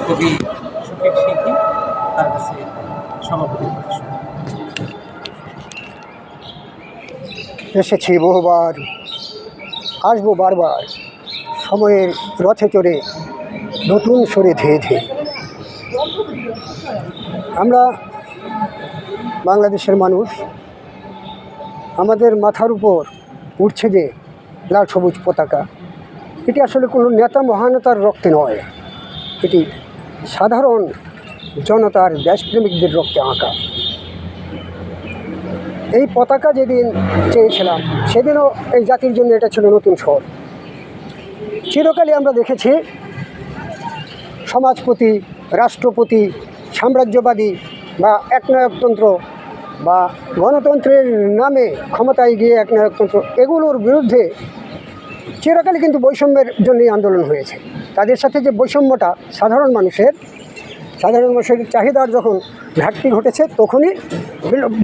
কবি শফিক শিকি, তার কাছে সভাপতি। এসেছি বহুবার, আসবো বারবার, সময়ের রথে চড়ে নতুন সরে ধেয়ে ধেয়ে। আমরা বাংলাদেশের মানুষ, আমাদের মাথার উপর উঠছে যে লাল সবুজ পতাকা, এটি আসলে কোনো নেতা মহানেতার রক্তে নয়, এটি সাধারণ জনতার দেশপ্রেমিকদের রক্তে আঁকা। এই পতাকা যেদিন চেয়েছিলাম সেদিনও এই জাতির জন্য এটা ছিল নতুন স্বর। চিরকালই আমরা দেখেছি সমাজপতি, রাষ্ট্রপতি, সাম্রাজ্যবাদী বা একনায়কতন্ত্র বা গণতন্ত্রের নামে ক্ষমতায় গিয়ে একনায়কতন্ত্র, এগুলোর বিরুদ্ধে চিরকালই কিন্তু বৈষম্যের জন্যই আন্দোলন হয়েছে। তাদের সাথে যে বৈষম্যটা সাধারণ মানুষের চাহিদার যখন ঘাটতি ঘটেছে, তখনই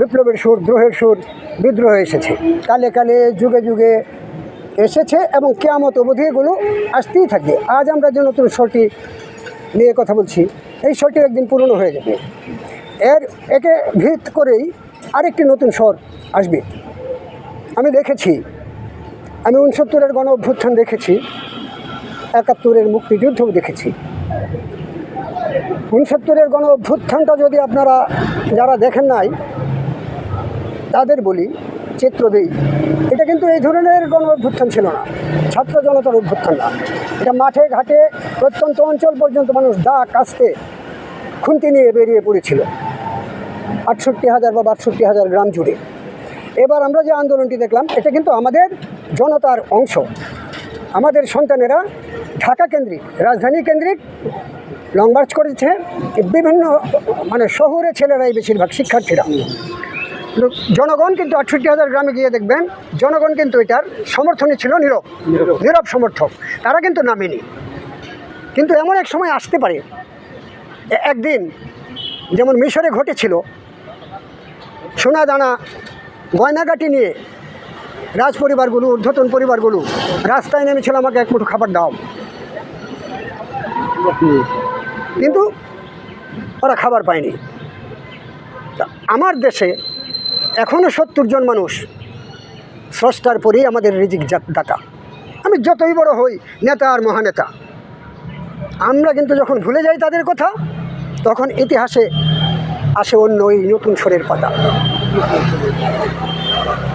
বিপ্লবের সুর, দ্রোহের সুর, বিদ্রোহ এসেছে, কালে কালে যুগে যুগে এসেছে এবং কিয়ামত অবধি এগুলো আসতেই থাকবে। আজ আমরা যে নতুন স্বরটি নিয়ে কথা বলছি, এই স্বরটি একদিন পুরনো হয়ে যাবে। একে ভিত করেই আরেকটি নতুন স্বর আসবে। আমি দেখেছি, আমি 69-এর গণ অভ্যুত্থান দেখেছি, 71-এর মুক্তিযুদ্ধও দেখেছি। 69-এর গণ অভ্যুত্থানটা যদি আপনারা যারা দেখেন নাই তাদের বলি, চিত্র দিই, এটা কিন্তু এই ধরনের গণ অভ্যুত্থান ছিল না, ছাত্র জনতার অভ্যুত্থান না। এটা মাঠে ঘাটে প্রত্যন্ত অঞ্চল পর্যন্ত মানুষ দা কাস্তে খুন্তি নিয়ে বেরিয়ে পড়েছিল, 68,000 বা 62,000 গ্রাম জুড়ে। এবার আমরা যে আন্দোলনটি দেখলাম, এটা কিন্তু আমাদের জনতার অংশ। আমাদের সন্তানেরা ঢাকা কেন্দ্রিক, রাজধানী কেন্দ্রিক লং মার্চ করেছে। বিভিন্ন শহরে ছেলেরাই বেশিরভাগ, শিক্ষার্থীরা। জনগণ কিন্তু 68,000 গ্রামে গিয়ে দেখবেন, জনগণ কিন্তু এটার সমর্থনই ছিল নীরব সমর্থক, তারা কিন্তু নামেনি। কিন্তু এমন এক সময় আসতে পারে, একদিন যেমন মিশরে ঘটেছিল, সোনা দানা গয়নাগাটি নিয়ে রাজ পরিবারগুলো, ঊর্ধ্বতন পরিবারগুলো রাস্তায় নেমেছিল, আমাকে এক মুঠো খাবার দাও, কিন্তু ওরা খাবার পায়নি। আমার দেশে এখনও 70 জন মানুষ স্রষ্টার পরেই আমাদের রিজিক দাতা। আমি যতই বড় হই, নেতা আর মহানেতা, আমরা কিন্তু যখন ভুলে যাই তাদের কথা, তখন ইতিহাসে আসে অন্য ওই নতুন স্বরের পাতা,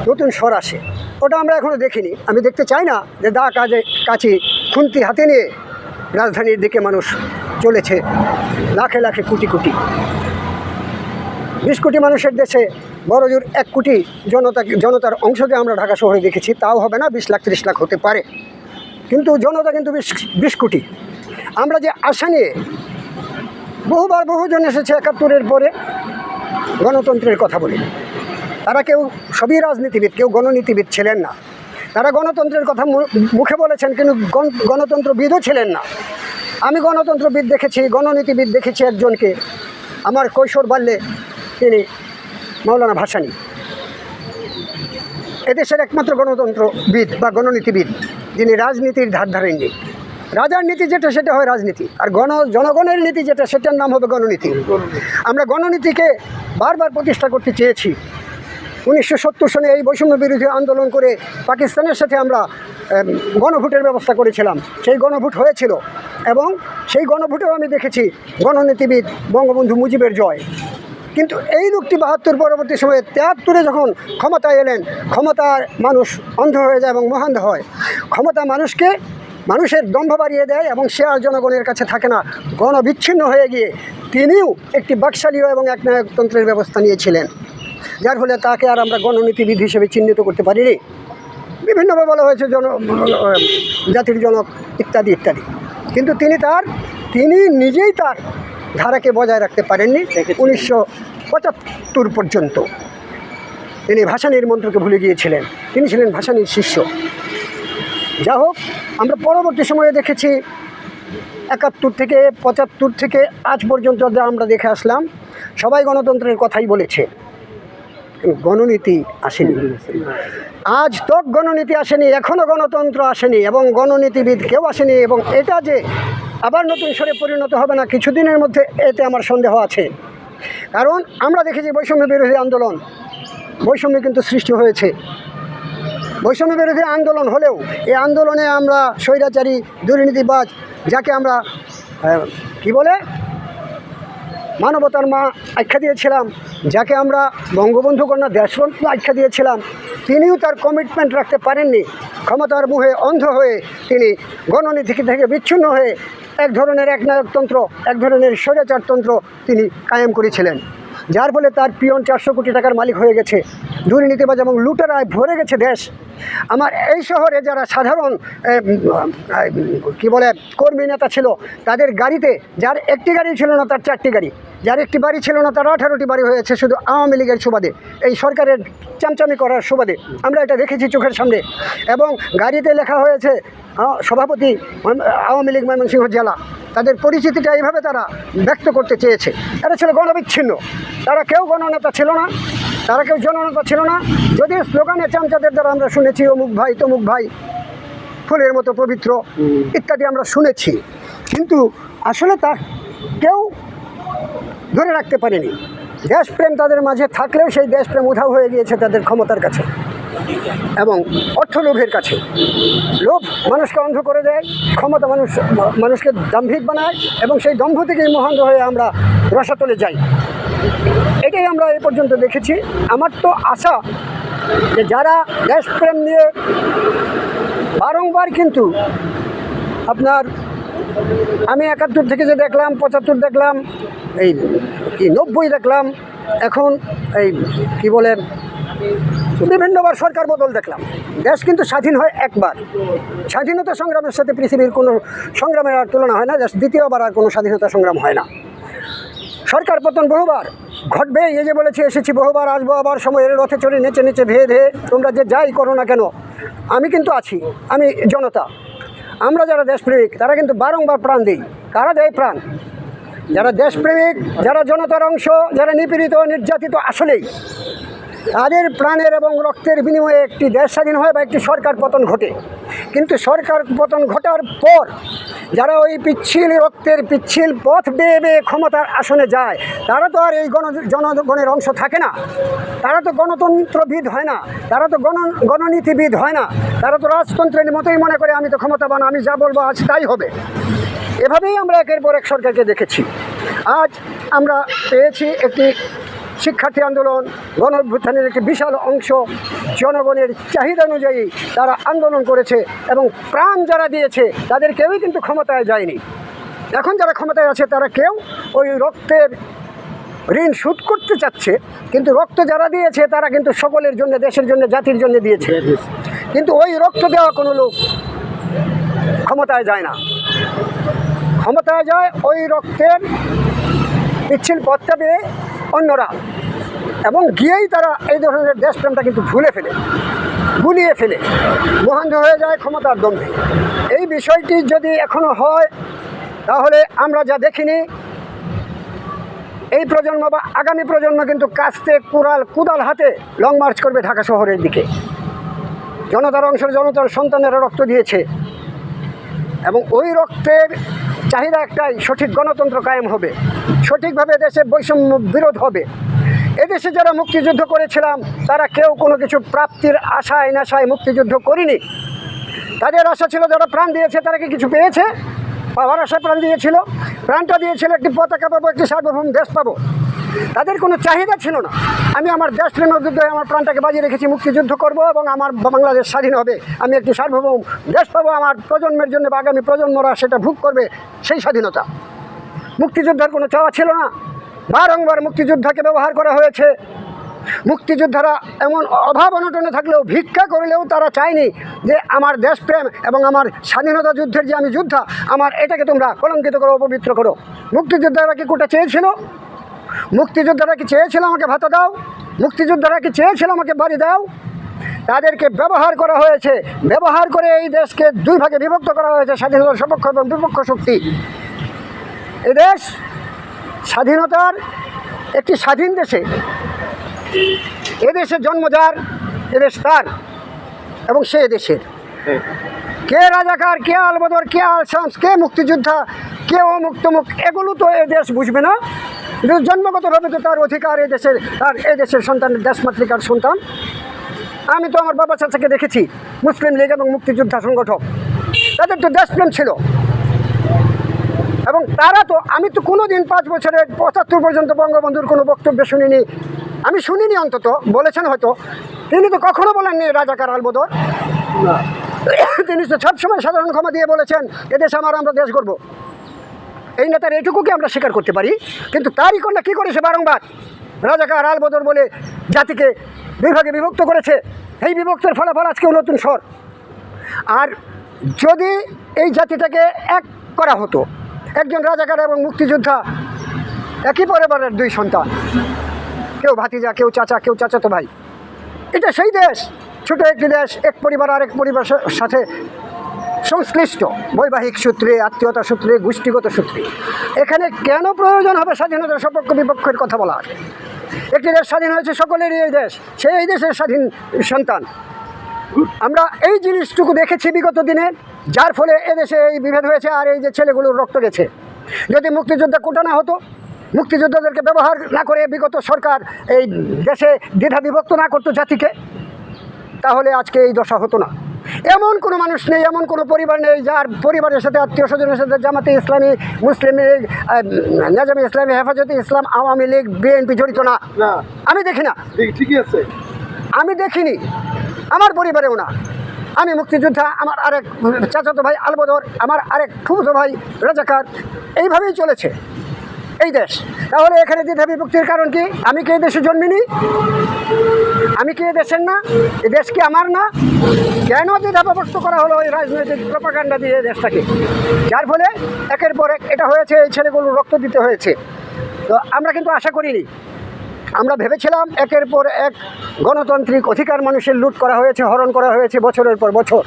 নতুন স্বর আসে। ওটা আমরা এখনও দেখিনি। আমি দেখতে চাই না যে দা কাছে খুন্তি হাতে নিয়ে রাজধানীর দিকে মানুষ চলেছে, লাখে লাখে, কোটি কোটি, 20 কোটি মানুষের দেশে বড় জোর 1 কোটি জনতার অংশকে আমরা ঢাকা শহরে দেখেছি। তাও হবে না, 20 লাখ 30 লাখ হতে পারে, কিন্তু জনতা কিন্তু 20 কোটি। আমরা যে আশা নিয়ে বহুজন এসেছে 71-এর পরে গণতন্ত্রের কথা বলি, তারা কেউ সবই রাজনীতিবিদ, কেউ গণনীতিবিদ ছিলেন না। তারা গণতন্ত্রের কথা মুখে বলেছেন, কিন্তু গণতন্ত্রবিদও ছিলেন না। আমি গণতন্ত্রবিদ দেখেছি, গণনীতিবিদ দেখেছি একজনকে আমার কৈশোর বাল্যে, তিনি মাওলানা ভাসানী, এদেশের একমাত্র গণতন্ত্রবিদ বা গণনীতিবিদ যিনি রাজনীতির ধার ধারেননি। রাজার নীতি যেটা সেটা হয় রাজনীতি, আর জনগণের নীতি যেটা সেটার নাম হবে গণনীতি। আমরা গণনীতিকে বারবার প্রতিষ্ঠা করতে চেয়েছি। 1970 সনে এই বৈষম্য বিরোধী আন্দোলন করে পাকিস্তানের সাথে আমরা গণভোটের ব্যবস্থা করেছিলাম। সেই গণভোট হয়েছিল এবং সেই গণভোটেও আমি দেখেছি গণনীতিবিদ বঙ্গবন্ধু মুজিবের জয়। কিন্তু এই লোকটি 72 পরবর্তী সময়ে 73-এ যখন ক্ষমতায় এলেন, ক্ষমতার মানুষ অন্ধ হয়ে যায় এবং মহান্ধ হয়। ক্ষমতা মানুষের দম্ভ বাড়িয়ে দেয় এবং সে আর জনগণের কাছে থাকে না, গণবিচ্ছিন্ন হয়ে গিয়ে তিনিও একটি বাকশালীয় এবং একনায়কতন্ত্রের ব্যবস্থা নিয়েছিলেন, যার ফলে তাকে আর আমরা গণনীতিবিদ হিসেবে চিহ্নিত করতে পারিনি। বিভিন্নভাবে বলা হয়েছে জাতির জনক ইত্যাদি ইত্যাদি, কিন্তু তিনি নিজেই তার ধারাকে বজায় রাখতে পারেননি। 1975 পর্যন্ত তিনি ভাসানীর মন্ত্রকে ভুলে গিয়েছিলেন, তিনি ছিলেন ভাসানীর শিষ্য। যা হোক, আমরা পরবর্তী সময়ে দেখেছি 71 থেকে 75 থেকে আজ পর্যন্ত যা আমরা দেখে আসলাম, সবাই গণতন্ত্রের কথাই বলেছে, গণনীতি আসেনি। আজ তক গণনীতি আসেনি, এখনও গণতন্ত্র আসেনি এবং গণনীতিবিদ কেউ আসেনি। এবং এটা যে আবার নতুন স্বরে পরিণত হবে না কিছুদিনের মধ্যে, এতে আমার সন্দেহ আছে। কারণ আমরা দেখেছি বৈষম্য বিরোধী আন্দোলন, বৈষম্য কিন্তু সৃষ্টি হয়েছে। বৈষম্য বিরোধী আন্দোলন হলেও এই আন্দোলনে আমরা স্বৈরাচারী, দুর্নীতিবাজ, যাকে আমরা কি বলে মানবতার মা আখ্যা দিয়েছিলাম, যাকে আমরা বঙ্গবন্ধু কন্যা দেশরত্ন আখ্যা দিয়েছিলাম, তিনিও তার কমিটমেন্ট রাখতে পারেননি। ক্ষমতার মুহে অন্ধ হয়ে তিনি গণনীতি থেকে বিচ্ছিন্ন হয়ে এক ধরনের একনায়কতন্ত্র, এক ধরনের স্বৈরাচারতন্ত্র তিনি কায়েম করেছিলেন, যার ফলে তার পিয়ন 400 কোটি টাকার মালিক হয়ে গেছে, দুর্নীতিবাজ এবং লুটেরায় ভরে গেছে দেশ। আমার এই শহরে যারা সাধারণ কি বলে কর্মী নেতা ছিল, তাদের গাড়িতে যার একটি গাড়ি ছিল না তার 4টি গাড়ি, যার একটি বাড়ি ছিল না তার 18টি বাড়ি হয়েছে, শুধু আওয়ামী লীগের সুবাদে, এই সরকারের চামচামি করার সুবাদে। আমরা এটা দেখেছি চোখের সামনে। এবং গাড়িতে লেখা হয়েছে সভাপতি আওয়ামী লীগ ময়মনসিংহ জেলা। তাদের পরিচিতিটা এইভাবে তারা ব্যক্ত করতে চেয়েছে। এরা ছিল গণবিচ্ছিন্ন, তারা কেউ গণনেতা ছিল না, তারা কেউ জননেতা ছিল না। যদিও স্লোগানে চামচাদের দ্বারা আমরা শুনেছি অমুক ভাই তমুক ভাই, ফুলের মতো পবিত্র ইত্যাদি আমরা শুনেছি, কিন্তু আসলে তা কেউ ধরে রাখতে পারেনি। দেশপ্রেম তাদের মাঝে থাকলেও সেই দেশপ্রেম উধাও হয়ে গিয়েছে তাদের ক্ষমতার কাছে এবং অর্থলোভের কাছে। লোভ মানুষকে অন্ধ করে দেয়, ক্ষমতা মানুষকে দাম্ভিক বানায়, এবং সেই দম্ভ থেকেই মহান্ধ হয়ে আমরা রসাতলে যাই। এটাই আমরা এ পর্যন্ত দেখেছি। আমার তো আশা যে যারা দেশপ্রেম নিয়ে বারংবার, কিন্তু আপনার আমি 71 থেকে যে দেখলাম, 75 দেখলাম, এই 90 দেখলাম, এখন এই কি বলে বিভিন্নবার সরকার বদল দেখলাম। দেশ কিন্তু স্বাধীন হয় একবার। স্বাধীনতা সংগ্রামের সাথে পৃথিবীর কোনো সংগ্রামের আর তুলনা হয় না। দেশ দ্বিতীয়বার আর কোনো স্বাধীনতা সংগ্রাম হয় না। সরকার পতন বহুবার ঘটবে, এই যে বলেছি এসেছি বহুবার, আসবো আবার, সময়ের রথে চড়ে নেচে নেচে ধেয়ে ধেয়ে তোমরা যে যাই করো না কেন, আমি কিন্তু আছি, আমি জনতা। আমরা যারা দেশপ্রেমিক তারা কিন্তু বারংবার প্রাণ দিই। কারা দেয় প্রাণ? যারা দেশপ্রেমিক, যারা জনতার অংশ, যারা নিপীড়িত নির্যাতিত, আসলেই তাদের প্রাণের এবং রক্তের বিনিময়ে একটি দেশ স্বাধীন হয় বা একটি সরকার পতন ঘটে। কিন্তু সরকার পতন ঘটার পর যারা ওই পিচ্ছিল রক্তের পিচ্ছিল পথ বেয়ে বেয়ে ক্ষমতার আসনে যায়, তারা তো আর এই জনগণের অংশ থাকে না। তারা তো গণতন্ত্রবিদ হয় না, তারা তো গণনীতিবিদ হয় না, তারা তো রাজতন্ত্রের মতোই মনে করে আমি তো ক্ষমতাবান, আমি যা বলবো আজ তাই হবে। এভাবেই আমরা একের পর এক সরকারকে দেখেছি। আজ আমরা পেয়েছি একটি শিক্ষার্থী আন্দোলন, গণ অভ্যুত্থানের একটি বিশাল অংশ জনগণের চাহিদা অনুযায়ী তারা আন্দোলন করেছে এবং প্রাণ যারা দিয়েছে তাদের কেউই কিন্তু ক্ষমতায় যায়নি। এখন যারা ক্ষমতায় আছে তারা কেউ ওই রক্তের ঋণ শোধ করতে চাচ্ছে, কিন্তু রক্ত যারা দিয়েছে তারা কিন্তু সকলের জন্য, দেশের জন্য, জাতির জন্য দিয়েছে। কিন্তু ওই রক্ত দেওয়া কোনো লোক ক্ষমতায় যায় না। ক্ষমতায় যায় ওই রক্তের পিচ্ছিল পথটা পেয়ে অন্যরা, এবং গিয়েই তারা এই ধরনের দেশপ্রেমটা কিন্তু ভুলে ফেলে, গুলিয়ে ফেলে, মহান্ধ হয়ে যায় ক্ষমতার দম্ভে। এই বিষয়টি যদি এখনও হয়, তাহলে আমরা যা দেখিনি, এই প্রজন্ম বা আগামী প্রজন্ম কিন্তু কাস্তে কুদাল হাতে লং মার্চ করবে ঢাকা শহরের দিকে। জনতার অংশের, জনতার সন্তানেরা রক্ত দিয়েছে, এবং ওই রক্তের চাহিদা একটাই, সঠিক গণতন্ত্র কায়েম হবে, সঠিকভাবে দেশে বৈষম্য বিরোধ হবে। এদেশে যারা মুক্তিযুদ্ধ করেছিলাম তারা কেউ কোনো কিছু প্রাপ্তির আশায় নেশায় মুক্তিযুদ্ধ করিনি। তাদের আশা ছিল, যারা প্রাণ দিয়েছে তারা কি কিছু পেয়েছে? পাওয়ার আশায় প্রাণ দিয়েছিল, প্রাণটা দিয়েছিল একটি পতাকা পাবো, একটি সার্বভৌম দেশ পাবো। তাদের কোনো চাহিদা ছিল না আমি আমার দেশপ্রেমের যুদ্ধে আমার প্রাণটাকে বাজিয়ে রেখেছি, মুক্তিযুদ্ধ করব এবং আমার বাংলাদেশ স্বাধীন হবে, আমি একটি সার্বভৌম দেশ পাবো, আমার প্রজন্মের জন্য বা আগামী প্রজন্মরা সেটা ভোগ করবে, সেই স্বাধীনতা। মুক্তিযোদ্ধার কোনো চাওয়া ছিল না। বারংবার মুক্তিযোদ্ধাকে ব্যবহার করা হয়েছে। মুক্তিযোদ্ধারা এমন অভাব অনটনে থাকলেও, ভিক্ষা করলেও তারা চায়নি যে আমার দেশপ্রেম এবং আমার স্বাধীনতা যুদ্ধের যে আমি যোদ্ধা, আমার এটাকে তোমরা কলঙ্কিত করো, অপবিত্র করো। মুক্তিযোদ্ধারা কি কোটা চেয়েছিল? মুক্তিযোদ্ধারা কি চেয়েছিল আমাকে ভাতা দাও? মুক্তিযোদ্ধারা কি চেয়েছিল আমাকে বাড়ি দাও? তাদেরকে ব্যবহার করা হয়েছে। ব্যবহার করে এই দেশকে দুই ভাগে বিভক্ত করা হয়েছে, স্বাধীনতার সপক্ষ এবং বিপক্ষ শক্তি। এদেশ স্বাধীনতার একটি স্বাধীন দেশে, এদেশে জন্ম যার, এদেশ তার, এবং সে দেশের। কে রাজাকার, কে আলবদর, কে আল শামস, কে মুক্তিযোদ্ধা, কেউ অমুক তমুক, এগুলো তো এ দেশ বুঝবে না। কিন্তু জন্মগতভাবে তো তার অধিকার, এই দেশের সন্তান, দেশমাতৃকার সন্তান। আমি তো আমার বাবা চাচাকে দেখেছি, মুসলিম লীগ এবং মুক্তিযোদ্ধা সংগঠক, তাদের তো দেশপ্রেম ছিল। এবং তারা তো, আমি তো কোনো দিন 5 বছরের 75 পর্যন্ত বঙ্গবন্ধুর কোনো বক্তব্য শুনিনি, আমি শুনিনি, অন্তত বলেছেন হয়তো, তিনি তো কখনো বলেননি রাজাকার আলবদর। তিনি তো সবসময় সাধারণ ক্ষমা দিয়ে বলেছেন এদেশ আমার, আমরা দেশ গড়ব। এই নেতার এইটুকুকে আমরা স্বীকার করতে পারি। কিন্তু তারই কন্যা কী করেছে বারংবার রাজাকার আলবদর বলে জাতিকে 2 ভাগে বিভক্ত করেছে। এই বিভক্তের ফলাফল আজকেও নতুন স্বর। আর যদি এই জাতিটাকে এক করা হতো, একজন রাজাকার এবং মুক্তিযোদ্ধা একই পরিবারের 2 সন্তান, কেউ ভাতিজা, কেউ চাচা, কেউ চাচাতো ভাই, এটা সেই দেশ, ছোট একটি দেশ, এক পরিবার আরেক পরিবারের সাথে সংশ্লিষ্ট বৈবাহিক সূত্রে, আত্মীয়তা সূত্রে, গোষ্ঠীগত সূত্রে। এখানে কেন প্রয়োজন হবে স্বাধীনতার সপক্ষ বিপক্ষের কথা বলার? একটি দেশ স্বাধীন হয়েছে সকলেরই, এই দেশ, সেই এই দেশের স্বাধীন সন্তান। আমরা এই জিনিসটুকু দেখেছি বিগত দিনে, যার ফলে এদেশে এই বিভেদ হয়েছে আর এই যে ছেলেগুলোর রক্ত গেছে। যদি মুক্তিযোদ্ধা কোটা না হতো, মুক্তিযোদ্ধাদেরকে ব্যবহার না করে বিগত সরকার এই দেশে দ্বিধা বিভক্ত না করতো জাতিকে, তাহলে আজকে এই দশা হতো না। এমন কোনো মানুষ নেই, এমন কোনো পরিবার নেই যার পরিবারের সাথে, আত্মীয় স্বজনের সাথে জামাতে ইসলামী, মুসলিম লীগ, নেজামে ইসলামী, হেফাজতে ইসলাম, আওয়ামী লীগ, বিএনপি জড়িত না। আমি দেখি না, ঠিকই আছে, আমি দেখিনি, আমার পরিবারেও না। আমি মুক্তিযোদ্ধা, আমার আরেক চাচাতো ভাই আলবদর, আমার আরেক ফুফুতো ভাই রাজাকার, এইভাবেই চলেছে এই দেশ। তাহলে এখানে দ্বিধা বিভক্তির কারণ কি? আমি কি এই দেশে জন্মিনি? আমি কি এই দেশের না? এই দেশ কি আমার না? কেন দ্বিধা বিভক্ত করা হলো ওই রাজনৈতিক প্রপাগান্ডা দিয়ে দেশটাকে? যার ফলে একের পর এক এটা হয়েছে, এই ছেলেগুলো রক্ত দিতে হয়েছে। তো আমরা কিন্তু আশা করিনি, আমরা ভেবেছিলাম একের পর এক গণতান্ত্রিক অধিকার মানুষের লুট করা হয়েছে, হরণ করা হয়েছে বছরের পর বছর।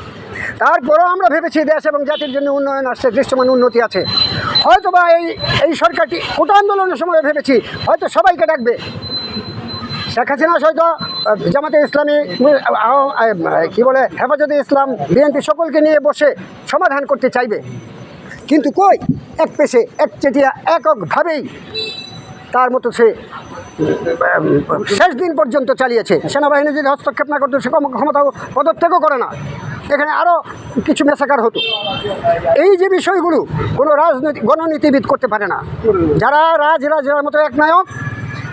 তারপরেও আমরা ভেবেছি দেশ এবং জাতির জন্য উন্নয়ন আসছে, দৃশ্যমান উন্নতি আছে। হয়তো বা এই সরকারটি কোটা আন্দোলনের সময় ভেবেছি হয়তো সবাইকে ডাকবে, শেখ হাসিনা হয়তো জামাতে ইসলামী, কী বলে, হেফাজতে ইসলাম, বিএনপি সকলকে নিয়ে বসে সমাধান করতে চাইবে। কিন্তু কই, এক পেশে একচেটিয়া এককভাবেই তার মতো সে শেষ দিন পর্যন্ত চালিয়েছে। সেনাবাহিনী যদি হস্তক্ষেপ না করতো, সে ক্ষমতা পদত্যাগও করে না, এখানে আরও কিছু মেসাকার হতো। এই যে বিষয়গুলো কোনো রাজনৈতিক গণনীতিবিদ করতে পারে না। যারা রাজের মতো এক নায়ক,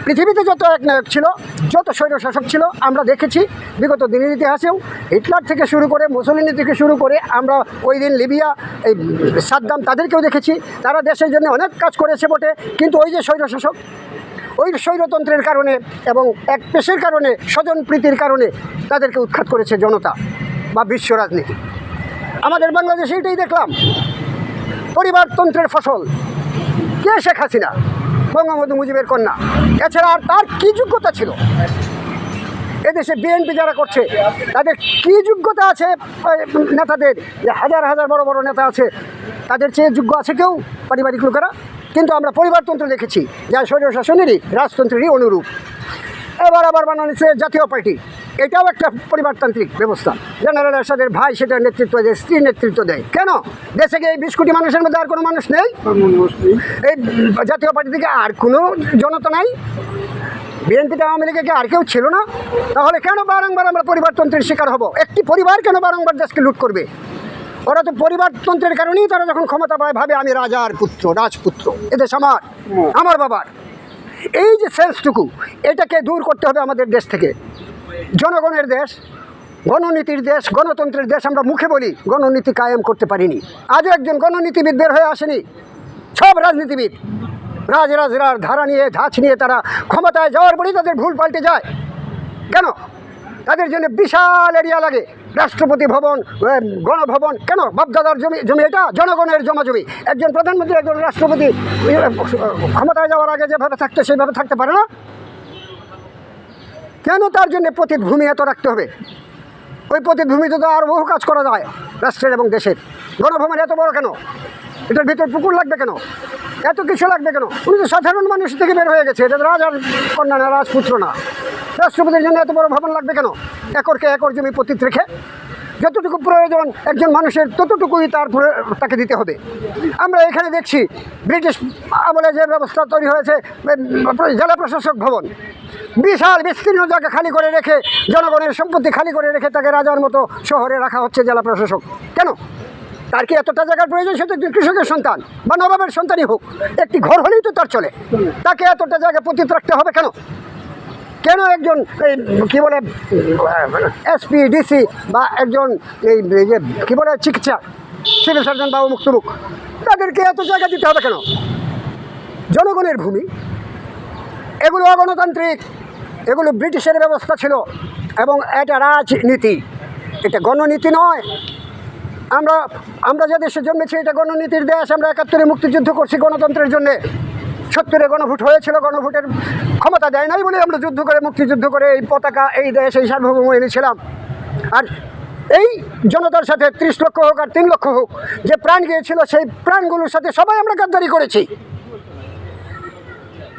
পৃথিবীতে যত এক নায়ক ছিল, যত স্বৈরশাসক ছিল আমরা দেখেছি বিগত দিনের ইতিহাসেও, হিটলার থেকে শুরু করে, মুসলিনি থেকে শুরু করে, আমরা ওই দিন লিবিয়া, এই সাদ্দাম, তাদেরকেও দেখেছি। তারা দেশের জন্য অনেক কাজ করেছে বটে, কিন্তু ওই যে স্বৈরশাসক, ওই স্বৈরতন্ত্রের কারণে এবং এক পেশের কারণে, স্বজনপ্রীতির কারণে তাদেরকে উৎখাত করেছে জনতা বা বিশ্ব রাজনীতি। আমাদের বাংলাদেশে এটাই দেখলাম, পরিবারতন্ত্রের ফসল। কে? শেখ হাসিনা, বঙ্গবন্ধু মুজিবের কন্যা। এছাড়া আর তার কী যোগ্যতা ছিল? এদেশে বিএনপি যারা করছে তাদের কী যোগ্যতা আছে? নেতাদের যে হাজার হাজার বড় বড় নেতা আছে, তাদের চেয়ে যোগ্য আছে কেউ? পারিবারিক লোকেরা। কিন্তু আমরা পরিবারতন্ত্র দেখেছি, যা স্বৈরশাসনেরই, রাজতন্ত্রেরই অনুরূপ। এবার আবার বানাচ্ছে জাতীয় পার্টি, এটাও একটা পরিবারতান্ত্রিক ব্যবস্থা। জেনারেল এরশাদের ভাই সেটার নেতৃত্ব দেয়, স্ত্রী নেতৃত্ব দেয়। কেন? দেশে কি এই 20 কোটি মানুষের মধ্যে আর কোনো মানুষ নেই? এই জাতীয় পার্টি থেকে আর কোনো জনতা নাই? বিএনপিতে, আওয়ামী লীগে আর কেউ ছিল না? তাহলে কেন বারংবার আমরা পরিবারতন্ত্রের শিকার হব? একটি পরিবার কেন বারংবার দেশকে লুট করবে? ওরা তো পরিবারতন্ত্রের কারণেই তারা যখন ক্ষমতা পায় ভাবে আমি রাজার পুত্র, রাজপুত্র, এদেশ আমার, আমার বাবার। এই যে সেন্সটুকু, এটাকে দূর করতে হবে আমাদের দেশ থেকে। জনগণের দেশ, গণনীতির দেশ, গণতন্ত্রের দেশ। আমরা মুখে বলি, গণনীতি কায়েম করতে পারিনি। আজও একজন গণনীতিবিদ বের হয়ে আসেনি। সব রাজনীতিবিদ রাজরাজরার ধারা নিয়ে, ধাঁচ নিয়ে তারা ক্ষমতায় যাওয়ার পরেই তাদের ভুল পাল্টে যায়। কেন? তাদের জন্য বিশাল এরিয়া লাগে, রাষ্ট্রপতি ভবন, গণভবন। কেন? বাপদাদার জমি এটা জনগণের জমা জমি। একজন প্রধানমন্ত্রী, একজন রাষ্ট্রপতি ক্ষমতায় যাওয়ার আগে যেভাবে থাকতে সেইভাবে থাকতে পারে না। কেন তার জন্য পতিতভূমি এত রাখতে হবে? ওই পতিতভূমিতে তো আর বহু কাজ করা যায় রাষ্ট্রের এবং দেশের। গণভবন এত বড় কেন? এটার ভিতর পুকুর লাগবে কেন? এত কিছু লাগবে কেন? উনি তো সাধারণ মানুষ থেকে বের হয়ে গেছে, এটা রাজার কন্যা না, রাজপুত্র না। রাষ্ট্রপতির জন্য এত বড় ভবন লাগবে কেন? একরকে একর জমি পতিত রেখে যতটুকু প্রয়োজন একজন মানুষের ততটুকুই তাকে দিতে হবে। আমরা এখানে দেখছি ব্রিটিশ আমলে যে ব্যবস্থা তৈরি হয়েছে, জেলা প্রশাসক ভবন বিশাল বিস্তীর্ণ জায়গা খালি করে রেখে, জনগণের সম্পত্তি খালি করে রেখে তাকে রাজার মতো শহরে রাখা হচ্ছে জেলা প্রশাসক। কেন? তার কি এতটা জায়গার প্রয়োজন? সে তো একজন কৃষকের সন্তান বা নবাবের সন্তানই হোক, একটি ঘর হলেই তো তার চলে। তাকে এতটা জায়গা পতিত রাখতে হবে কেন? কেন একজন এই কী বলে এসপি ডিসি বা একজন এই যে কী বলে চিকিৎসা সিভিল সার্জন বা অমুক তমুক, তাদেরকে এত জায়গা দিতে হবে কেন? জনগণের ভূমি, এগুলো অগণতান্ত্রিক, এগুলো ব্রিটিশের ব্যবস্থা ছিল এবং এটা রাজনীতি, এটা গণনীতি নয়। আমরা যে দেশে জন্মেছি এটা গণনীতির দেশ। আমরা ৭১-এ মুক্তিযুদ্ধ করছি গণতন্ত্রের জন্যে। ৭০-এ গণভোট হয়েছিল, গণভোটের ক্ষমতা দেয় নাই বলে আমরা যুদ্ধ করে মুক্তিযুদ্ধ করে এই পতাকা, এই দেশ, এই সার্বভৌম এনেছিলাম। আর এই জনতার সাথে ৩০ লক্ষ হোক আর ৩ লক্ষ হোক যে প্রাণ গিয়েছিল, সেই প্রাণগুলোর সাথে সবাই আমরা গাদ্দারি করেছি।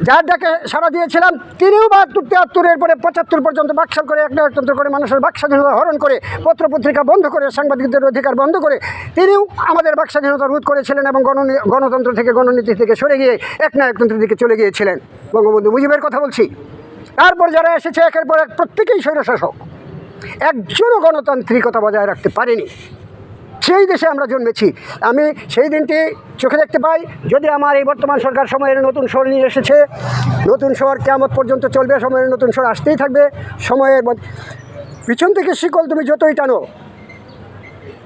যার ডাকে সাড়া দিয়েছিলাম তিনিও ৭২-৭৩-এর পরে ৭৫ পর্যন্ত বাকশাল করে, একনায়কতন্ত্র করে, মানুষের বাক স্বাধীনতা হরণ করে, পত্রপত্রিকা বন্ধ করে, সাংবাদিকদের অধিকার বন্ধ করে তিনিও আমাদের বাক স্বাধীনতা রোধ করেছিলেন এবং গণতন্ত্র থেকে, গণনীতি থেকে সরে গিয়ে একনায়কতন্ত্রের দিকে চলে গিয়েছিলেন। বঙ্গবন্ধু মুজিবের কথা বলছি। তারপর যারা এসেছে একের পর এক প্রত্যেকেই স্বৈরশাসক, একজনও গণতান্ত্রিকতা বজায় রাখতে পারেনি। সেই দেশে আমরা জন্মেছি। আমি সেই দিনটি চোখে দেখতে পাই। যদি আমার এই বর্তমান সরকার সময়ের নতুন স্বর নিয়ে এসেছে, নতুন স্বর কিয়ামত পর্যন্ত চলবে, সময়ের নতুন স্বর আসতেই থাকবে। সময়ের পিছন থেকে শিকল তুমি যতই টানো,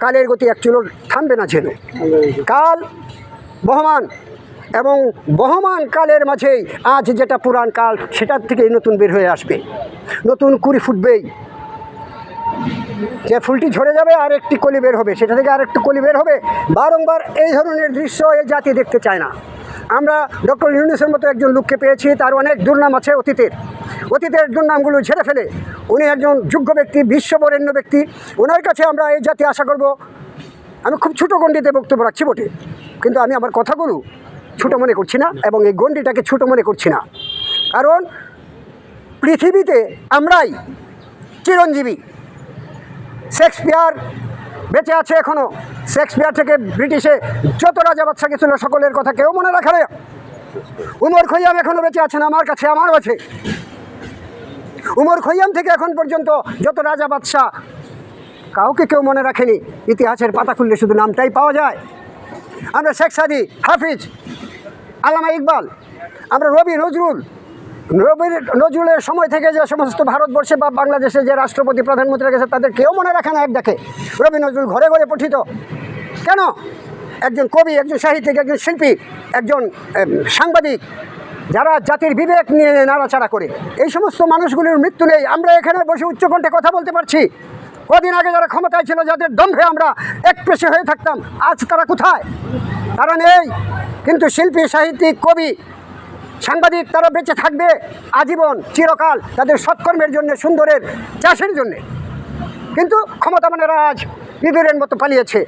কালের গতি এক চুলো থামবে না যেন। কাল বহমান এবং বহমান কালের মাঝেই আজ যেটা পুরান কাল, সেটার থেকেই নতুন বের হয়ে আসবে, নতুন কুড়ি ফুটবেই। যে ফুলটি ঝরে যাবে আর একটি কলি বের হবে, সেটা থেকে আর একটু কলি বের হবে। বারংবার এই ধরনের দৃশ্য এই জাতি দেখতে চায় না। আমরা ডক্টর ইউনূসের মতো একজন লোককে পেয়েছি, তার অনেক দুর্নাম আছে অতীতের দুর্নামগুলো ঝেড়ে ফেলে উনি একজন যোগ্য ব্যক্তি, বিশ্ববরেণ্য ব্যক্তি। ওনার কাছে আমরা এই জাতি আশা করব। আমি খুব ছোটো গণ্ডিতে বক্তব্য রাখছি বটে, কিন্তু আমি আমার কথাগুলো ছোটো মনে করছি না এবং এই গণ্ডিটাকে ছোটো মনে করছি না। কারণ পৃথিবীতে আমরাই চিরঞ্জীবী। শেক্সপিয়ার বেঁচে আছে এখনও। শেক্সপিয়ার থেকে ব্রিটিশে যত রাজা বাদশা গেছিল সকলের কথা কেউ মনে রাখে না। উমর খৈয়াম এখনও বেঁচে আছেন আমার কাছে, আমার কাছে। উমর খৈয়াম থেকে এখন পর্যন্ত যত রাজা বাদশা, কাউকে কেউ মনে রাখেনি। ইতিহাসের পাতা খুললে শুধু নামটাই পাওয়া যায়। আমরা শেখ সাদি, হাফিজ, আল্লামা ইকবাল, আমরা রবি নজরুলের সময় থেকে যে সমস্ত ভারতবর্ষে বা বাংলাদেশে যে রাষ্ট্রপতি, প্রধানমন্ত্রী গেছে, তাদের কেউ মনে রাখে না এক ডাকে। রবি নজরুল ঘরে ঘরে পঠিত। কেন? একজন কবি, একজন সাহিত্যিক, একজন শিল্পী, একজন সাংবাদিক, যারা জাতির বিবেক নিয়ে নাড়াচাড়া করে, এই সমস্ত মানুষগুলির মৃত্যু নেই। আমরা এখানে বসে উচ্চকণ্ঠে কথা বলতে পারছি। কদিন আগে যারা ক্ষমতায় ছিল, যাদের দম্ভে আমরা একপেশে হয়ে থাকতাম, আজ তারা কোথায়? তারা নেই। কিন্তু শিল্পী, সাহিত্যিক, কবি, সাংবাদিক তারা বেঁচে থাকবে আজীবন, চিরকাল, তাদের সৎকর্মের জন্য, সুন্দরের চাষের জন্যে। কিন্তু ক্ষমতাবানেরা আজ ইঁদুরের মতো পালিয়েছে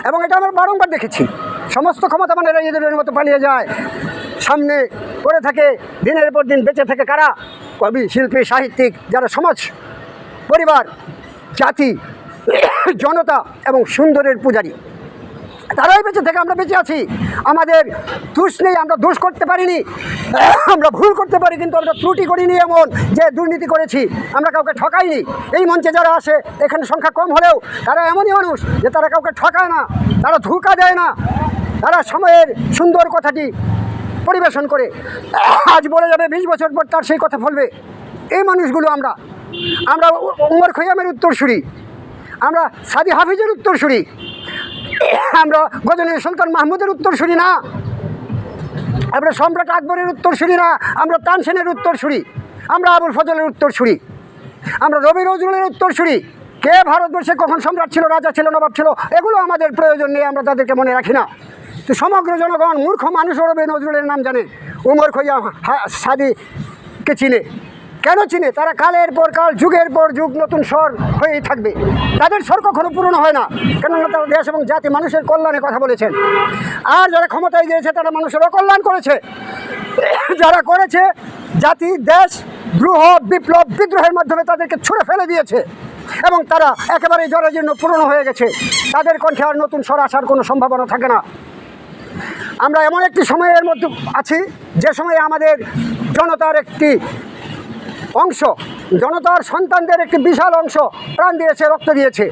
এবং এটা আমরা বারংবার দেখেছি। সমস্ত ক্ষমতাবানেরা ইঁদুরের মতো পালিয়ে যায়। সামনে পড়ে থাকে দিনের পর দিন বেঁচে থাকে কারা? কবি, শিল্পী, সাহিত্যিক, যারা সমাজ, পরিবার, জাতি, জনতা এবং সুন্দরের পূজারী, তারাই বেঁচে থেকে আমরা বেঁচে আছি। আমাদের দোষ নেই, আমরা দোষ করতে পারিনি, আমরা ভুল করতে পারি, কিন্তু আমরা ত্রুটি করিনি এমন যে দুর্নীতি করেছি, আমরা কাউকে ঠকাইনি। এই মঞ্চে যারা আসে, এখানে সংখ্যা কম হলেও তারা এমনই মানুষ যে তারা কাউকে ঠকায় না, তারা ধোঁকা দেয় না, তারা সময়ের সুন্দর কথাটি পরিবেশন করে আজ বলে যাবে, 20 বছর পর তার সেই কথা বলবে। এই মানুষগুলো আমরা উমর খৈয়ামের উত্তরসূরি, আমরা সাদি হাফিজের উত্তরসূরি, আমরা গজনী সুলতান মাহমুদের উত্তরসূরি না, আমরা সম্রাট আকবরের উত্তরসূরি না, আমরা তানসেনের উত্তরসূরি, আমরা আবুল ফজলের উত্তরসূরি, আমরা রবি নজরুলের উত্তরসূরি। কে ভারতবর্ষে কখন সম্রাট ছিল, রাজা ছিল, নবাব ছিল, এগুলো আমাদের প্রয়োজন নেই, আমরা তাদেরকে মনে রাখি না। তো সমগ্র জনগণ, মূর্খ মানুষও রবি নজরুলের নাম জানে, উমর খৈয়াম, সাদিকে চিনে। কেন চিনে? তারা কালের পর কাল, যুগের পর যুগ নতুন স্বর হয়েই থাকবে। তাদের স্বর কখনো পূরণ হয় না, কেননা তারা দেশ এবং জাতি, মানুষের কল্যাণে কথা বলেছেন। আর যারা ক্ষমতায় গিয়েছে তারা মানুষের অকল্যাণ করেছে। যারা করেছে, জাতি, দেশ, দ্রোহ, বিপ্লব, বিদ্রোহের মাধ্যমে তাদেরকে ছুঁড়ে ফেলে দিয়েছে। এবং তারা একেবারে জরাজীর্ণ পুরনো হয়ে গেছে। তাদের কণ্ঠে আর নতুন স্বর আসার কোনো সম্ভাবনা থাকে না। আমরা এমন একটি সময়ের মধ্যে আছি যে সময়ে আমাদের জনতার একটি অংশ, জনতার সন্তানদের একটি বিশাল অংশ প্রাণ দিয়েছে, রক্ত দিয়েছে,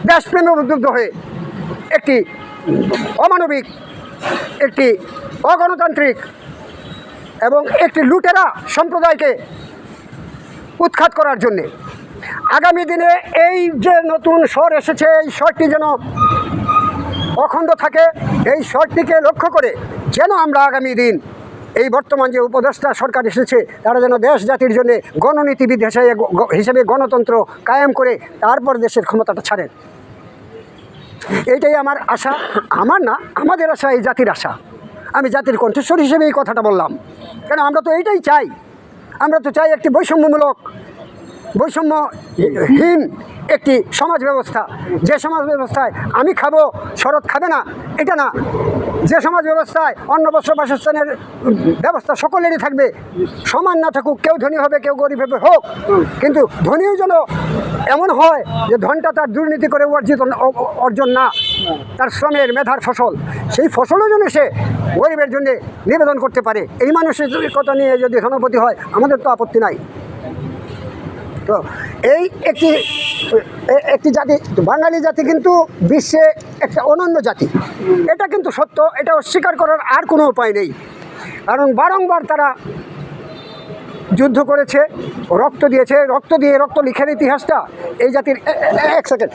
দেশপ্রেমে উদ্বুদ্ধ হয়ে একটি অমানবিক, একটি অগণতান্ত্রিক এবং একটি লুটেরা সম্প্রদায়কে উৎখাত করার জন্যে। আগামী দিনে এই যে নতুন স্বর এসেছে, এই স্বরটি যেন অখণ্ড থাকে, এই স্বরটিকে লক্ষ্য করে যেন আমরা আগামী দিন এই বর্তমান যে উপদেষ্টা সরকার এসেছে তারা যেন দেশ জাতির জন্য গণনীতিবিদ হিসেবে গণতন্ত্র কায়েম করে তারপর দেশের ক্ষমতাটা ছাড়েন। এইটাই আমার আশা, আমার না, আমাদের আশা, এই জাতির আশা। আমি জাতির কণ্ঠস্বর হিসেবে এই কথাটা বললাম, কেন আমরা তো এইটাই চাই। আমরা তো চাই একটি বৈষম্যহীন একটি সমাজ ব্যবস্থা, যে সমাজ ব্যবস্থায় আমি খাবো শরৎ খাবে না, এটা না, যে সমাজ ব্যবস্থায় অন্ন বস্ত্র বাসস্থানের ব্যবস্থা সকলেরই থাকবে, সমান না থাকুক, কেউ ধনী হবে কেউ গরিব হবে, হোক, কিন্তু ধনীও যেন এমন হয় যে ধনটা তার দুর্নীতি করে অর্জন না, তার শ্রমের মেধার ফসল, সেই ফসলও যেন সে গরিবের জন্য নিবেদন করতে পারে। এই মানুষের কথা নিয়ে যদি ধনপতি হয় আমাদের তো আপত্তি নাই। তো এই একটি জাতি, বাঙালি জাতি কিন্তু বিশ্বে একটা অনন্য জাতি, এটা কিন্তু সত্য, এটা অস্বীকার করার আর কোনো উপায় নেই। কারণ বারংবার তারা যুদ্ধ করেছে, রক্ত দিয়েছে, রক্ত দিয়ে রক্ত লিখার ইতিহাসটা এই জাতির। এক সেকেন্ড।